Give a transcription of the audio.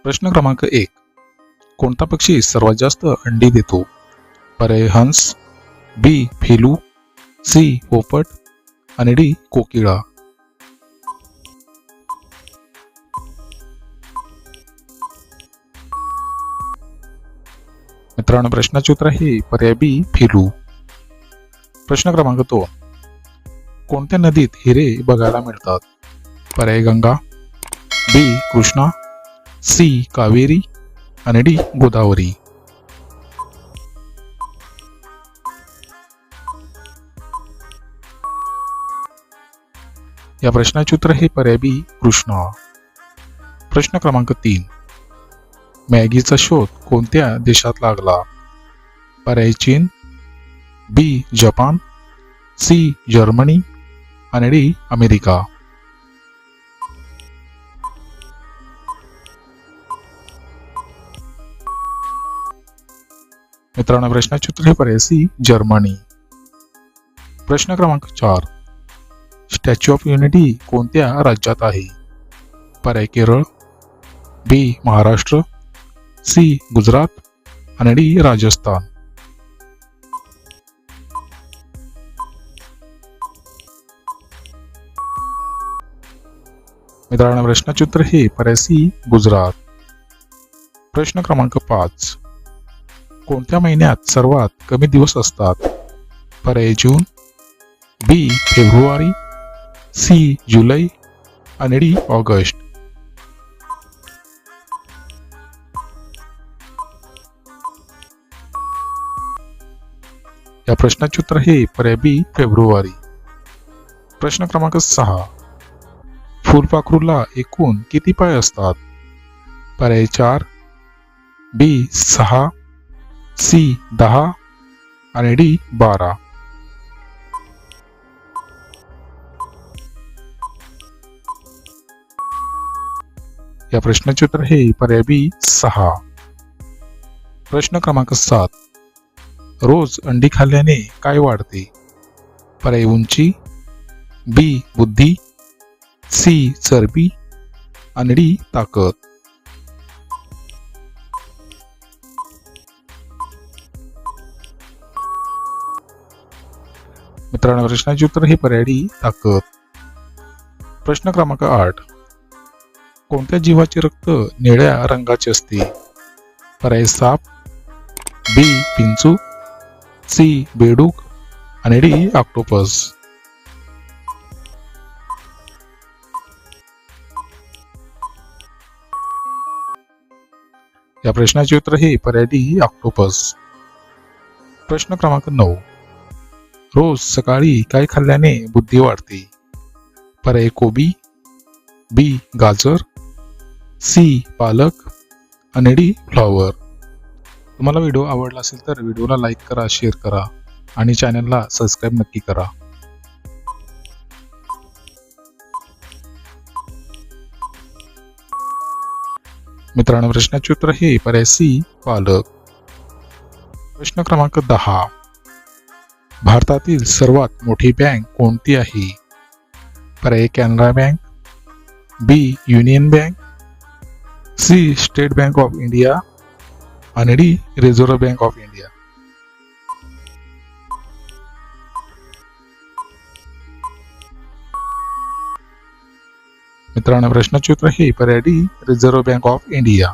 प्रश्न क्रमांक 1. कोणता पक्षी सर्वात जास्त अंडी देतो? पर्याय हंस, बी फेलू, सी पोपट आणि डी कोकिळा. मित्रांनो, प्रश्नाचे उत्तर आहे पर्याय बी फेलू. प्रश्न क्रमांक 2. कोणत्या नदीत हिरे बघायला मिळतात? पर्याय गंगा, बी कृष्णा, सी कावेरी आणि डी गोदावरी. या प्रश्नाचे उत्तर आहे पर्याय बी कृष्णा. प्रश्न क्रमांक 3. मॅगीचा शोध कोणत्या देशात लागला? पर्याय चीन, बी जपान, सी जर्मनी आणि डी अमेरिका. मित्रांनो, प्रश्नाचे उत्तर आहे पर्याय सी जर्मनी. प्रश्न क्रमांक 4. स्टॅच्यू ऑफ युनिटी कोणत्या राज्यात आहे? पर्याय केरळ, बी महाराष्ट्र, सी गुजरात आणि डी राजस्थान. मित्रांनो, प्रश्नाचे उत्तर हे पर्याय सी गुजरात. प्रश्न क्रमांक 5. कोणत्या महिन्यात सर्वात कमी दिवस असतात? पर्याय जून, बी फेब्रुवारी, सी जुलै आणि डी ऑगस्ट. या प्रश्नाचे उत्तर आहे पर्याय बी फेब्रुवारी. प्रश्न क्रमांक 6. फुलपाखरूला एकूण किती पाय असतात? पर्याय 4, बी 6, सी 10 आणि डी 12. या प्रश्नाचे उत्तर हे पर्याय बी 6. प्रश्न क्रमांक 7. रोज अंडी खाल्ल्याने काय वाढते? पर्याय उंची, बी बुद्धी, सी चरबी आणि डी ताकद. मित्रांनो, प्रश्नाचे उत्तर हे पर्याय डी ताकद. प्रश्न क्रमांक 8. कोणत्या जीवाचे रक्त निळ्या रंगाचे असते? पर्याय साप, बी पिंचू, सी बेडूक आणि डी ऑक्टोपस. या प्रश्नाचे उत्तर हे पर्याय डी ऑक्टोपस. प्रश्न क्रमांक 9. रोज सकाळी काय खाल्ल्याने बुद्धी वाढते? पर्याय कोबी, बी गाजर, सी पालक आणि डी फ्लॉवर. तुम्हाला व्हिडिओ आवडला असेल तर व्हिडिओला लाईक करा, शेअर करा आणि चॅनलला सबस्क्राईब नक्की करा. मित्रांनो, प्रश्नाचे उत्तर हे पर्याय सी पालक. प्रश्न क्रमांक 10. भारतातील सर्वात मोठी बँक कोणती आहे? पर्याय Canara bank, B union bank, C state bank of India आणि D reserve bank of India. मित्रांनो, प्रश्नाचे उत्तर हे पर्याय D reserve bank of India.